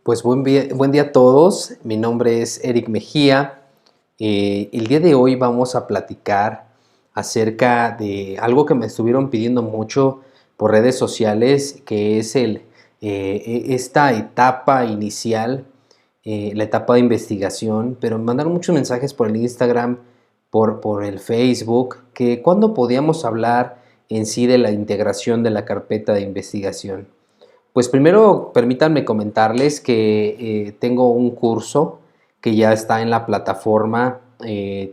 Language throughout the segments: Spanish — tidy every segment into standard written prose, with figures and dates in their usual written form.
Pues buen día a todos, mi nombre es Eric Mejía. El día de hoy vamos a platicar acerca de algo que me estuvieron pidiendo mucho por redes sociales, que es esta etapa inicial, la etapa de investigación, pero me mandaron muchos mensajes por el Instagram, por el Facebook, que cuándo podíamos hablar en sí de la integración de la carpeta de investigación. Pues primero permítanme comentarles que tengo un curso que ya está en la plataforma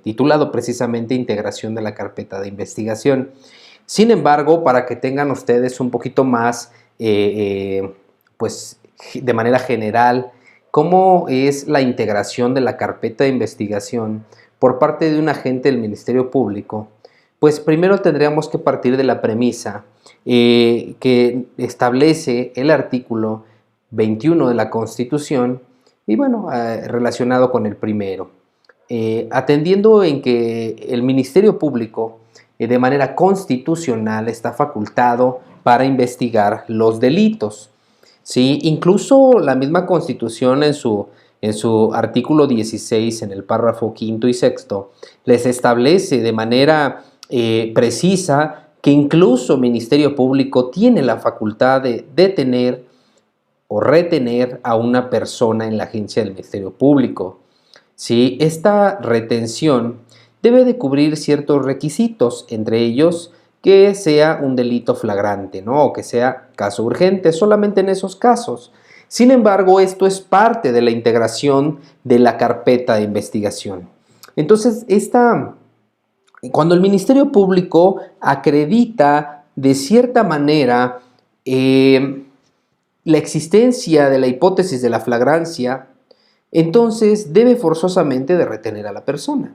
titulado precisamente Integración de la carpeta de investigación. Sin embargo, para que tengan ustedes un poquito más, pues de manera general, cómo es la integración de la carpeta de investigación por parte de un agente del Ministerio Público, pues primero tendríamos que partir de la premisa que establece el artículo 21 de la Constitución y bueno, relacionado con el primero. Atendiendo en que el Ministerio Público de manera constitucional está facultado para investigar los delitos. ¿Sí? Incluso la misma Constitución en su artículo 16, en el párrafo quinto y sexto, les establece de manera precisa que incluso el Ministerio Público tiene la facultad de detener o retener a una persona en la agencia del Ministerio Público. ¿Sí? Esta retención debe de cubrir ciertos requisitos, entre ellos que sea un delito flagrante, ¿no? O que sea caso urgente, solamente en esos casos. Sin embargo, esto es parte de la integración de la carpeta de investigación. Entonces, cuando el Ministerio Público acredita de cierta manera la existencia de la hipótesis de la flagrancia, entonces debe forzosamente de retener a la persona.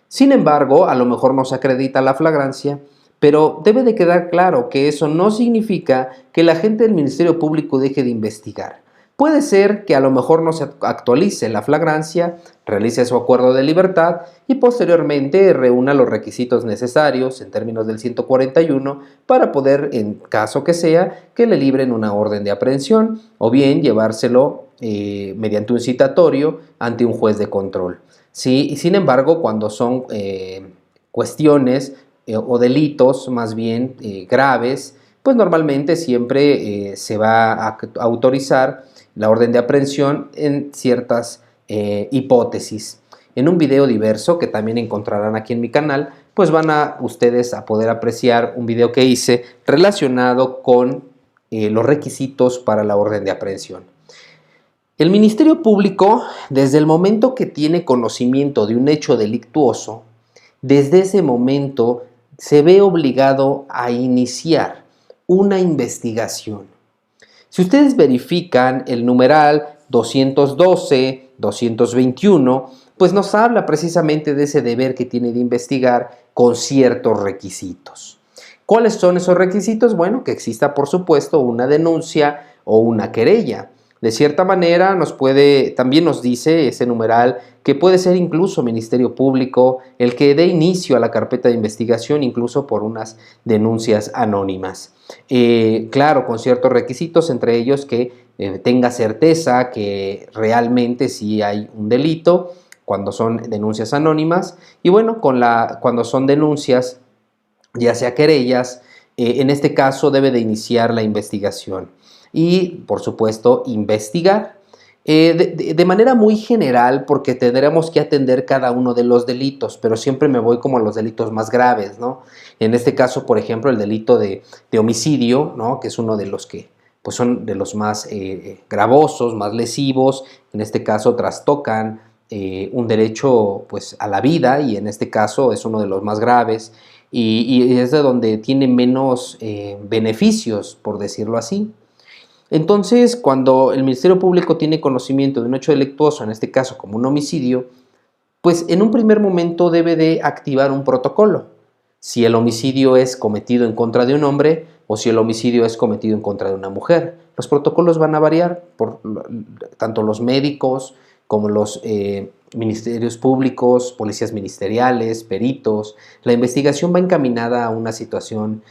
Sin embargo, a lo mejor no se acredita la flagrancia, pero debe de quedar claro que eso no significa que el agente del Ministerio Público deje de investigar. Puede ser que a lo mejor no se actualice la flagrancia, realice su acuerdo de libertad y posteriormente reúna los requisitos necesarios en términos del 141 para poder, en caso que sea, que le libren una orden de aprehensión o bien llevárselo mediante un citatorio ante un juez de control. ¿Sí? Y sin embargo, cuando son cuestiones o delitos más bien graves, pues normalmente siempre se va a autorizar la orden de aprehensión en ciertas hipótesis. En un video diverso que también encontrarán aquí en mi canal, pues van a ustedes a poder apreciar un video que hice relacionado con los requisitos para la orden de aprehensión. El Ministerio Público, desde el momento que tiene conocimiento de un hecho delictuoso, desde ese momento se ve obligado a iniciar una investigación. Si ustedes verifican el numeral 212, 221, pues nos habla precisamente de ese deber que tiene de investigar con ciertos requisitos. ¿Cuáles son esos requisitos? Bueno, que exista, por supuesto, una denuncia o una querella. De cierta manera también nos dice ese numeral que puede ser incluso Ministerio Público el que dé inicio a la carpeta de investigación, incluso por unas denuncias anónimas. Claro, con ciertos requisitos, entre ellos que tenga certeza que realmente sí hay un delito cuando son denuncias anónimas y bueno, cuando son denuncias, ya sea querellas, en este caso debe de iniciar la investigación y, por supuesto, investigar de manera muy general porque tendremos que atender cada uno de los delitos, pero siempre me voy como a los delitos más graves, ¿no? En este caso, por ejemplo, el delito de homicidio, ¿no? Que es uno de los que pues son de los más gravosos, más lesivos, en este caso trastocan un derecho pues, a la vida y en este caso es uno de los más graves y es de donde tiene menos beneficios, por decirlo así. Entonces, cuando el Ministerio Público tiene conocimiento de un hecho delictuoso, en este caso como un homicidio, pues en un primer momento debe de activar un protocolo. Si el homicidio es cometido en contra de un hombre o si el homicidio es cometido en contra de una mujer. Los protocolos van a variar por tanto los médicos como los ministerios públicos, policías ministeriales, peritos. La investigación va encaminada a una situación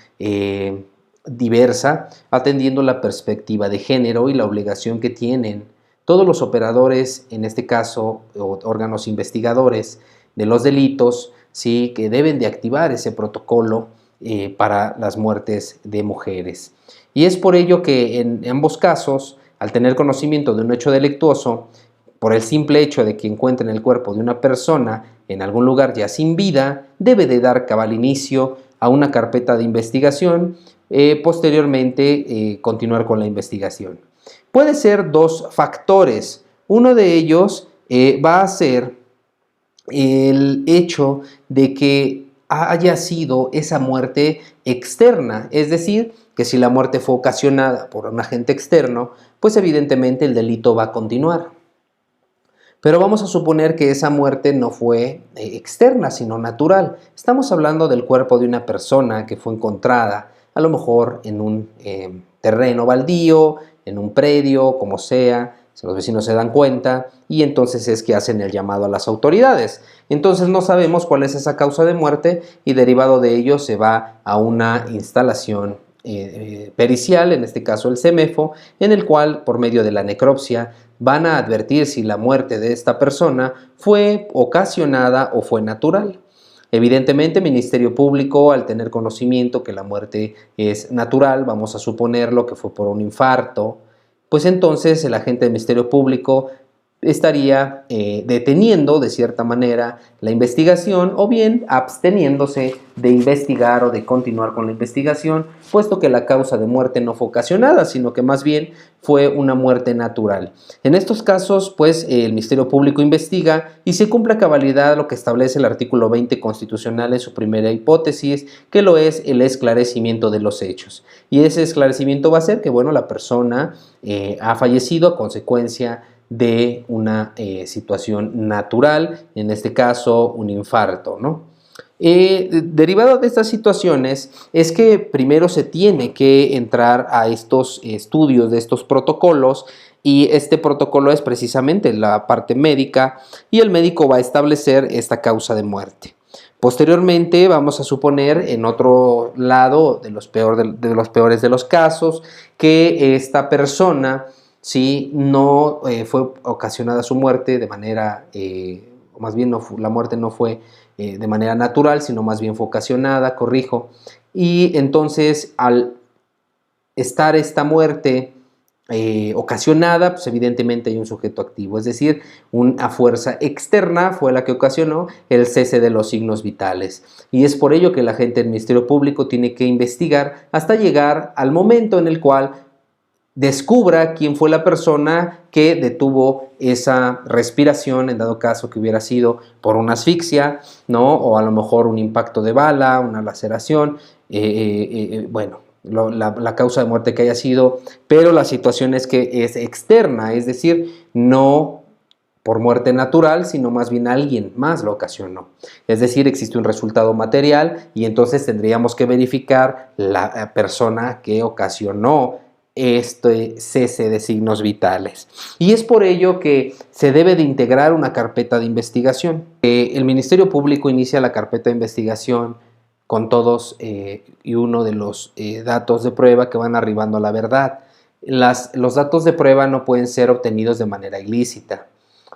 diversa, atendiendo la perspectiva de género y la obligación que tienen todos los operadores, en este caso órganos investigadores de los delitos, ¿sí?, que deben de activar ese protocolo para las muertes de mujeres. Y es por ello que en ambos casos, al tener conocimiento de un hecho delictuoso, por el simple hecho de que encuentren el cuerpo de una persona en algún lugar ya sin vida, debe de dar cabal inicio a una carpeta de investigación, posteriormente continuar con la investigación. Puede ser dos factores. Uno de ellos va a ser el hecho de que haya sido esa muerte externa, es decir, que si la muerte fue ocasionada por un agente externo, pues evidentemente el delito va a continuar. Pero vamos a suponer que esa muerte no fue externa, sino natural. Estamos hablando del cuerpo de una persona que fue encontrada, a lo mejor en un terreno baldío, en un predio, como sea, si los vecinos se dan cuenta, y entonces es que hacen el llamado a las autoridades. Entonces no sabemos cuál es esa causa de muerte y derivado de ello se va a una instalación pericial, en este caso el CEMEFO, en el cual por medio de la necropsia van a advertir si la muerte de esta persona fue ocasionada o fue natural. Evidentemente, el Ministerio Público, al tener conocimiento que la muerte es natural, vamos a suponerlo que fue por un infarto, pues entonces el agente del Ministerio Público estaría deteniendo de cierta manera la investigación o bien absteniéndose de investigar o de continuar con la investigación, puesto que la causa de muerte no fue ocasionada, sino que más bien fue una muerte natural. En estos casos, pues el Ministerio Público investiga y se cumple a cabalidad lo que establece el artículo 20 constitucional en su primera hipótesis, que lo es el esclarecimiento de los hechos. Y ese esclarecimiento va a ser que, bueno, la persona ha fallecido a consecuencia de una situación natural, en este caso un infarto, ¿no? Derivado de estas situaciones es que primero se tiene que entrar a estos estudios de estos protocolos y este protocolo es precisamente la parte médica y el médico va a establecer esta causa de muerte. Posteriormente vamos a suponer en otro lado de los peores de los casos que esta persona si no fue ocasionada su muerte de manera, más bien la muerte no fue de manera natural, sino más bien fue ocasionada, corrijo, y entonces al estar esta muerte ocasionada, pues evidentemente hay un sujeto activo, es decir, una fuerza externa fue la que ocasionó el cese de los signos vitales. Y es por ello que la gente del Ministerio Público tiene que investigar hasta llegar al momento en el cual descubra quién fue la persona que detuvo esa respiración, en dado caso que hubiera sido por una asfixia, ¿no? O a lo mejor un impacto de bala, una laceración, bueno, la causa de muerte que haya sido, pero la situación es que es externa, es decir, no por muerte natural, sino más bien alguien más lo ocasionó. Es decir, existe un resultado material y entonces tendríamos que verificar la persona que ocasionó este cese de signos vitales. Y es por ello que se debe de integrar una carpeta de investigación. El Ministerio Público inicia la carpeta de investigación con todos y uno de los datos de prueba que van arribando a la verdad. Los datos de prueba no pueden ser obtenidos de manera ilícita.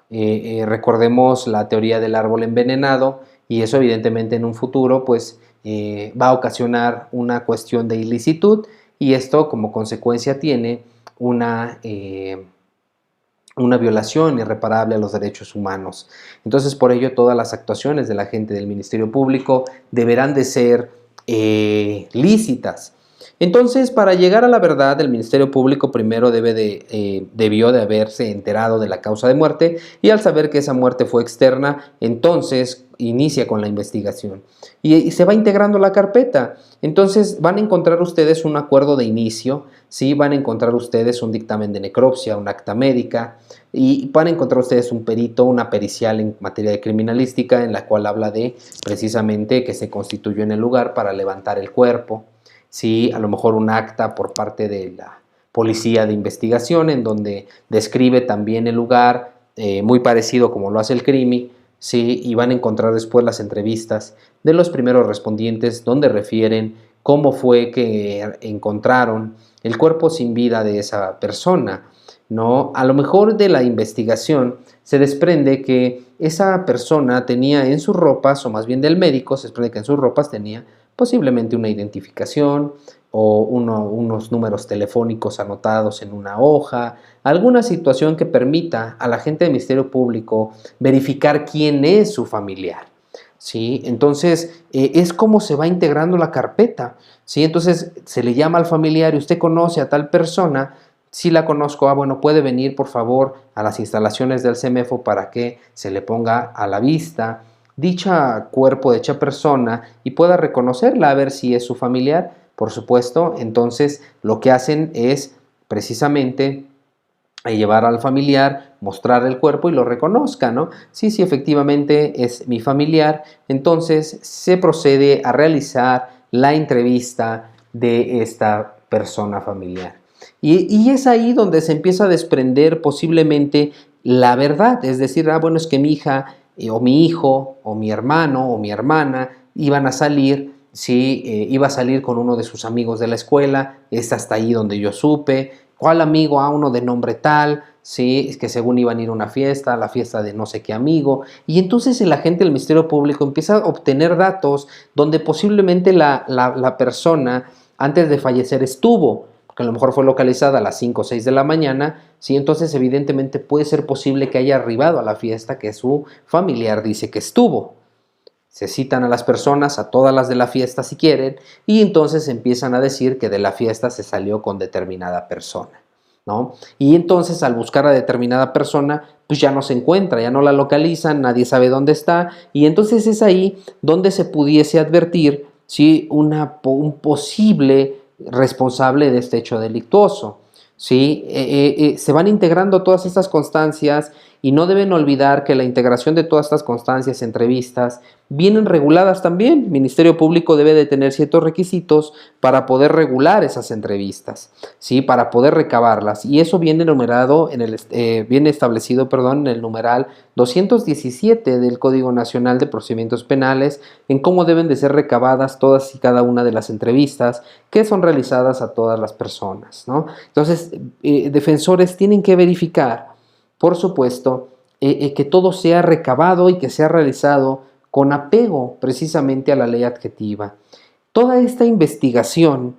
Recordemos la teoría del árbol envenenado y eso evidentemente en un futuro pues va a ocasionar una cuestión de ilicitud y esto como consecuencia tiene una violación irreparable a los derechos humanos. Entonces, por ello, todas las actuaciones de la gente del Ministerio Público deberán de ser lícitas. Entonces, para llegar a la verdad, el Ministerio Público primero debió de haberse enterado de la causa de muerte y al saber que esa muerte fue externa, entonces inicia con la investigación y se va integrando la carpeta. Entonces van a encontrar ustedes un acuerdo de inicio, ¿sí? Van a encontrar ustedes un dictamen de necropsia, un acta médica y van a encontrar ustedes un perito, una pericial en materia de criminalística en la cual habla de precisamente que se constituyó en el lugar para levantar el cuerpo. Sí, a lo mejor un acta por parte de la policía de investigación en donde describe también el lugar, muy parecido como lo hace el CRIMI, sí, y van a encontrar después las entrevistas de los primeros respondientes donde refieren cómo fue que encontraron el cuerpo sin vida de esa persona. ¿no? A lo mejor de la investigación se desprende que esa persona tenía en sus ropas, o más bien del médico, se desprende que en sus ropas tenía posiblemente una identificación o unos números telefónicos anotados en una hoja, alguna situación que permita a la gente del Ministerio Público verificar quién es su familiar. ¿Sí? Entonces, es como se va integrando la carpeta, ¿sí? Entonces, se le llama al familiar y usted conoce a tal persona. Si la conozco, bueno, puede venir por favor a las instalaciones del CEMEFO para que se le ponga a la vista dicha cuerpo de dicha persona y pueda reconocerla, a ver si es su familiar, por supuesto. Entonces, lo que hacen es precisamente llevar al familiar, mostrar el cuerpo y lo reconozca, ¿no? Sí, sí, efectivamente es mi familiar. Entonces se procede a realizar la entrevista de esta persona familiar. Y es ahí donde se empieza a desprender posiblemente la verdad, es decir, bueno, es que mi hija o mi hijo o mi hermano o mi hermana iban a salir, sí, iba a salir con uno de sus amigos de la escuela, es hasta ahí donde yo supe. ¿Cuál amigo? A uno de nombre tal, sí, es que según iban a ir a una fiesta, a la fiesta de no sé qué amigo, y entonces el agente del Ministerio Público empieza a obtener datos donde posiblemente la persona antes de fallecer estuvo, porque a lo mejor fue localizada a las 5 o 6 de la mañana, sí, entonces evidentemente puede ser posible que haya arribado a la fiesta que su familiar dice que estuvo. Se citan a las personas, a todas las de la fiesta si quieren, y entonces empiezan a decir que de la fiesta se salió con determinada persona, ¿no? Y entonces al buscar a determinada persona, pues ya no se encuentra, ya no la localizan, nadie sabe dónde está, y entonces es ahí donde se pudiese advertir si un posible responsable de este hecho delictuoso. ¿Sí? Se van integrando todas estas constancias y no deben olvidar que la integración de todas estas constancias, entrevistas, vienen reguladas también. El Ministerio Público debe de tener ciertos requisitos para poder regular esas entrevistas, ¿sí? Para poder recabarlas. Y eso viene enumerado viene establecido, en el numeral 217 del Código Nacional de Procedimientos Penales, en cómo deben de ser recabadas todas y cada una de las entrevistas que son realizadas a todas las personas, ¿no? Entonces, defensores tienen que verificar, por supuesto, que todo sea recabado y que sea realizado con apego precisamente a la ley adjetiva. Toda esta investigación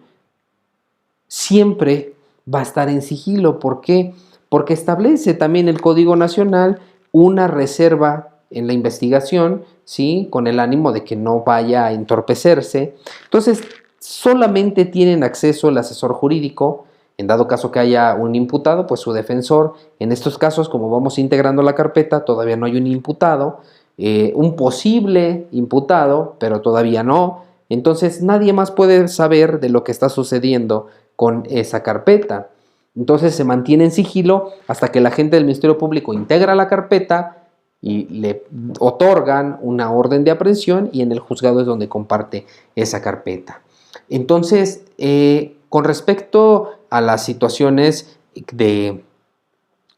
siempre va a estar en sigilo. ¿Por qué? Porque establece también el Código Nacional una reserva en la investigación, ¿sí? Con el ánimo de que no vaya a entorpecerse. Entonces, solamente tienen acceso el asesor jurídico. En dado caso que haya un imputado, pues su defensor. En estos casos, como vamos integrando la carpeta, todavía no hay un imputado, un posible imputado, pero todavía no. Entonces nadie más puede saber de lo que está sucediendo con esa carpeta. Entonces se mantiene en sigilo hasta que la gente del Ministerio Público integra la carpeta y le otorgan una orden de aprehensión y en el juzgado es donde comparte esa carpeta. Entonces, con respecto a las situaciones de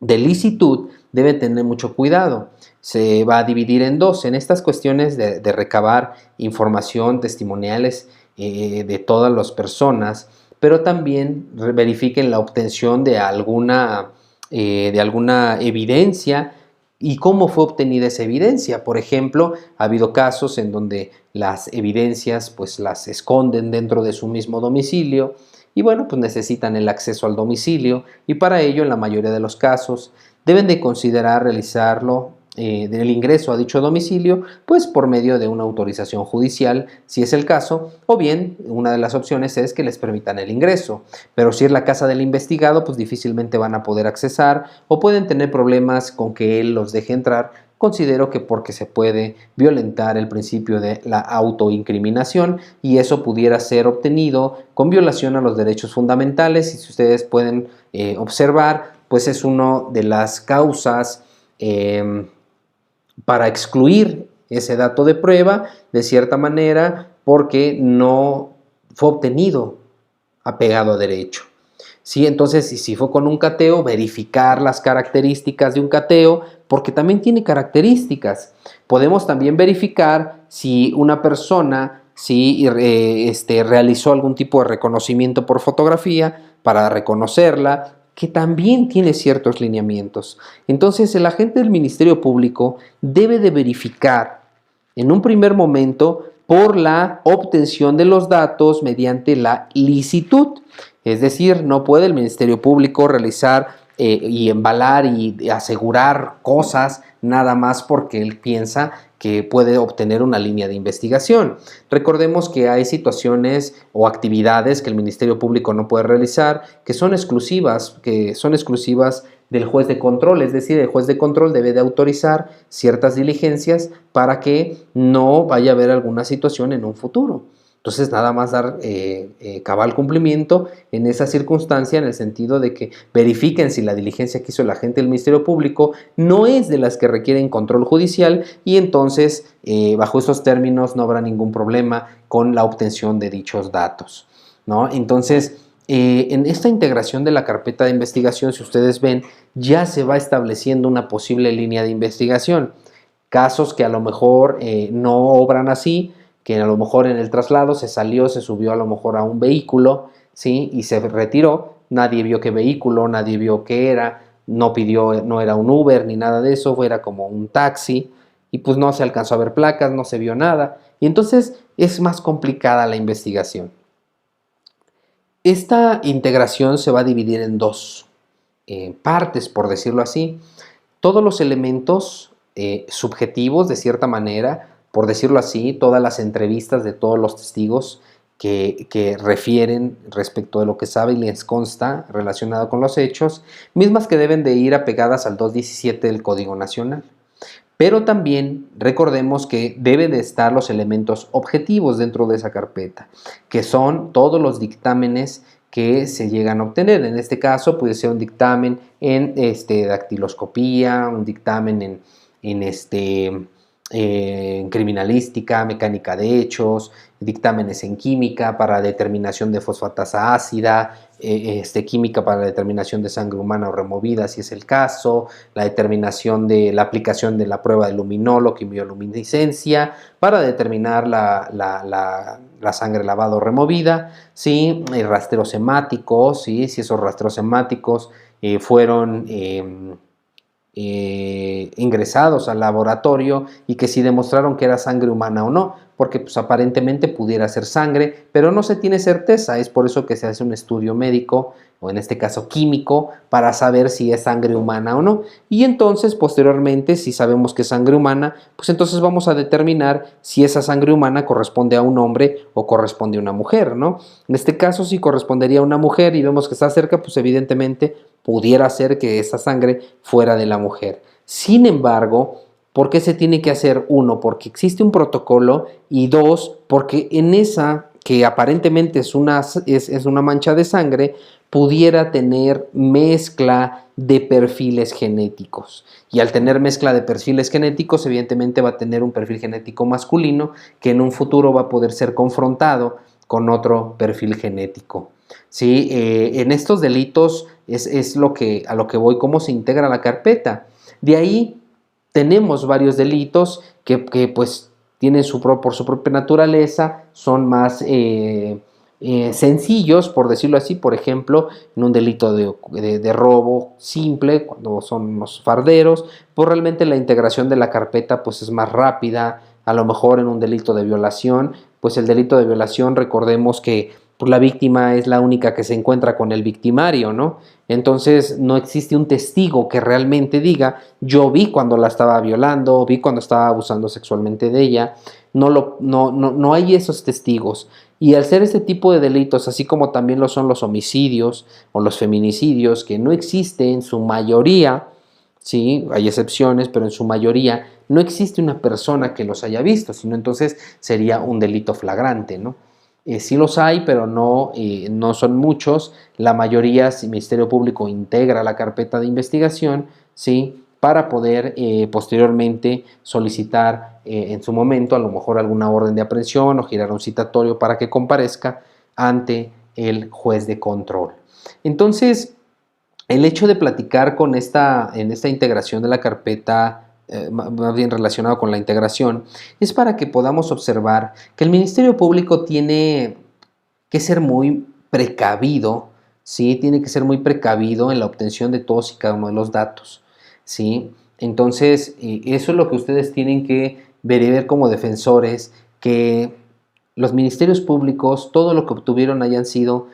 licitud, debe tener mucho cuidado. Se va a dividir en dos, en estas cuestiones de recabar información, testimoniales de todas las personas, pero también verifiquen la obtención de alguna evidencia y cómo fue obtenida esa evidencia. Por ejemplo, ha habido casos en donde las evidencias pues las esconden dentro de su mismo domicilio y bueno, pues necesitan el acceso al domicilio y para ello en la mayoría de los casos deben de considerar realizarlo del ingreso a dicho domicilio, pues por medio de una autorización judicial, si es el caso, o bien una de las opciones es que les permitan el ingreso, pero si es la casa del investigado, pues difícilmente van a poder accesar o pueden tener problemas con que él los deje entrar. Considero que porque se puede violentar el principio de la autoincriminación y eso pudiera ser obtenido con violación a los derechos fundamentales y si ustedes pueden observar, pues es una de las causas para excluir ese dato de prueba de cierta manera porque no fue obtenido apegado a derecho. ¿Sí? Entonces, si fue con un cateo, verificar las características de un cateo, porque también tiene características. Podemos también verificar si una persona realizó algún tipo de reconocimiento por fotografía para reconocerla, que también tiene ciertos lineamientos. Entonces, el agente del Ministerio Público debe de verificar en un primer momento por la obtención de los datos mediante la licitud. Es decir, no puede el Ministerio Público realizar y embalar y asegurar cosas nada más porque él piensa que puede obtener una línea de investigación. Recordemos que hay situaciones o actividades que el Ministerio Público no puede realizar que son exclusivas del juez de control, es decir, el juez de control debe de autorizar ciertas diligencias para que no vaya a haber alguna situación en un futuro. Entonces, nada más dar cabal cumplimiento en esa circunstancia, en el sentido de que verifiquen si la diligencia que hizo el agente del Ministerio Público no es de las que requieren control judicial, y entonces, bajo esos términos, no habrá ningún problema con la obtención de dichos datos, ¿no? Entonces, en esta integración de la carpeta de investigación, si ustedes ven, ya se va estableciendo una posible línea de investigación. Casos que a lo mejor no obran así, que a lo mejor en el traslado se subió a lo mejor a un vehículo, ¿sí? Y se retiró, nadie vio qué vehículo, nadie vio qué era, no era un Uber ni nada de eso, era como un taxi, y pues no se alcanzó a ver placas, no se vio nada, y entonces es más complicada la investigación. Esta integración se va a dividir en dos partes, por decirlo así. Todos los elementos subjetivos, de cierta manera, por decirlo así, todas las entrevistas de todos los testigos que refieren respecto de lo que sabe y les consta relacionado con los hechos, mismas que deben de ir apegadas al 217 del Código Nacional. Pero también recordemos que deben de estar los elementos objetivos dentro de esa carpeta, que son todos los dictámenes que se llegan a obtener. En este caso puede ser un dictamen en dactiloscopía, un dictamen en criminalística, mecánica de hechos, dictámenes en química para determinación de fosfatasa ácida, química para la determinación de sangre humana o removida, si es el caso, la determinación de la aplicación de la prueba de luminol o quimioluminiscencia para determinar la sangre lavada o removida, ¿sí? El rastreo semático, ¿sí? Si esos rastreos semáticos fueron ingresados al laboratorio y que si demostraron que era sangre humana o no, porque pues aparentemente pudiera ser sangre, pero no se tiene certeza. Es por eso que se hace un estudio médico, o en este caso químico, para saber si es sangre humana o no. Y entonces, posteriormente, si sabemos que es sangre humana, pues entonces vamos a determinar si esa sangre humana corresponde a un hombre o corresponde a una mujer, ¿no? En este caso, si correspondería a una mujer y vemos que está cerca, pues evidentemente pudiera ser que esa sangre fuera de la mujer. Sin embargo, ¿por qué se tiene que hacer? Uno, porque existe un protocolo, y dos, porque en esa que aparentemente es una mancha de sangre, pudiera tener mezcla de perfiles genéticos. Y al tener mezcla de perfiles genéticos, evidentemente va a tener un perfil genético masculino que en un futuro va a poder ser confrontado con otro perfil genético. ¿Sí? En estos delitos es a lo que voy, cómo se integra la carpeta. De ahí tenemos varios delitos que pues tienen por su propia naturaleza, son más sencillos, por decirlo así. Por ejemplo, en un delito de robo simple, cuando son los farderos, pues realmente la integración de la carpeta pues es más rápida. A lo mejor en un delito de violación, pues el delito de violación, recordemos que pues la víctima es la única que se encuentra con el victimario, ¿no? Entonces no existe un testigo que realmente diga: yo vi cuando la estaba violando, vi cuando estaba abusando sexualmente de ella. No hay esos testigos. Y al ser este tipo de delitos, así como también lo son los homicidios o los feminicidios, que no existe en su mayoría, sí, hay excepciones, pero en su mayoría no existe una persona que los haya visto, sino entonces sería un delito flagrante, ¿no? Sí los hay, pero no son muchos. La mayoría, si el Ministerio Público integra la carpeta de investigación, ¿sí?, para poder posteriormente solicitar en su momento a lo mejor alguna orden de aprehensión o girar un citatorio para que comparezca ante el juez de control. Entonces, el hecho de platicar en esta integración de la carpeta, más bien relacionado con la integración, es para que podamos observar que el Ministerio Público tiene que ser muy precavido, ¿sí? Tiene que ser muy precavido en la obtención de todos y cada uno de los datos, ¿sí? Entonces, eso es lo que ustedes tienen que ver y ver como defensores, que los ministerios públicos, todo lo que obtuvieron hayan sido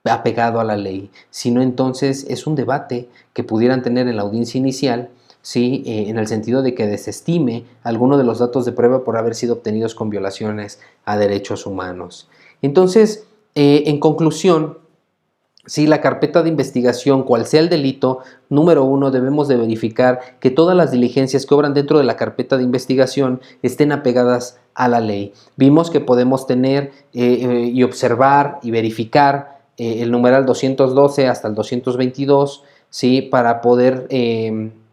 apegado a la ley. Si no, entonces es un debate que pudieran tener en la audiencia inicial, ¿sí? En el sentido de que desestime alguno de los datos de prueba por haber sido obtenidos con violaciones a derechos humanos. Entonces, en conclusión, si la carpeta de investigación, cual sea el delito, número uno, debemos de verificar que todas las diligencias que obran dentro de la carpeta de investigación estén apegadas a la ley. Vimos que podemos tener y observar y verificar el numeral 212 hasta el 222, ¿sí? Para poder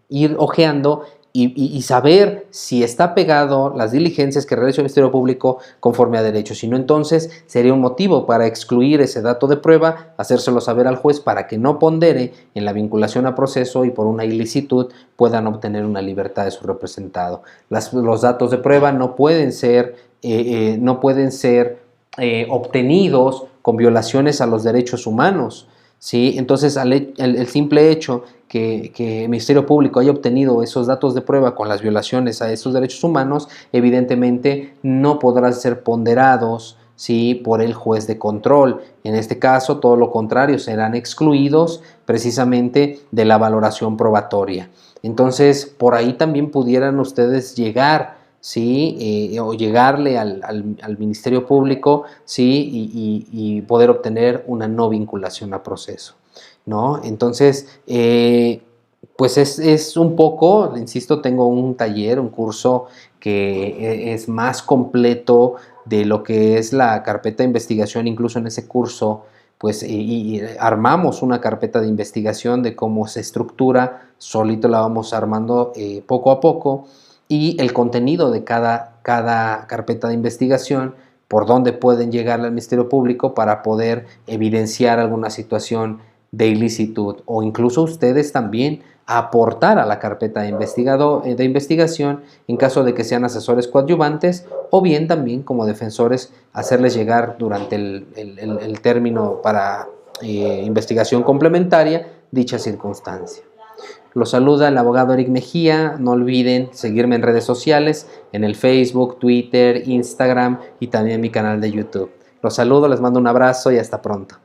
ir hojeando y saber si está pegado las diligencias que realiza el Ministerio Público conforme a derecho. Si no, entonces sería un motivo para excluir ese dato de prueba, hacérselo saber al juez para que no pondere en la vinculación a proceso y por una ilicitud puedan obtener una libertad de su representado. Los datos de prueba no pueden ser obtenidos con violaciones a los derechos humanos, ¿sí? Entonces, el simple hecho que el Ministerio Público haya obtenido esos datos de prueba con las violaciones a esos derechos humanos, evidentemente no podrán ser ponderados, ¿sí? Por el juez de control. En este caso, todo lo contrario, serán excluidos precisamente de la valoración probatoria. Entonces, por ahí también pudieran ustedes llegar, ¿sí? O llegarle al Ministerio Público, ¿sí? Y poder obtener una no vinculación a proceso, ¿no? Entonces, pues es un poco, insisto, tengo un taller, un curso que es más completo de lo que es la carpeta de investigación. Incluso en ese curso, pues y armamos una carpeta de investigación de cómo se estructura, solito la vamos armando poco a poco, y el contenido de cada carpeta de investigación, por dónde pueden llegar al Ministerio Público para poder evidenciar alguna situación de ilicitud, o incluso ustedes también aportar a la carpeta de investigación en caso de que sean asesores coadyuvantes, o bien también como defensores hacerles llegar durante el término para investigación complementaria dicha circunstancia. Los saluda el abogado Eric Mejía. No olviden seguirme en redes sociales, en el Facebook, Twitter, Instagram y también en mi canal de YouTube. Los saludo, les mando un abrazo y hasta pronto.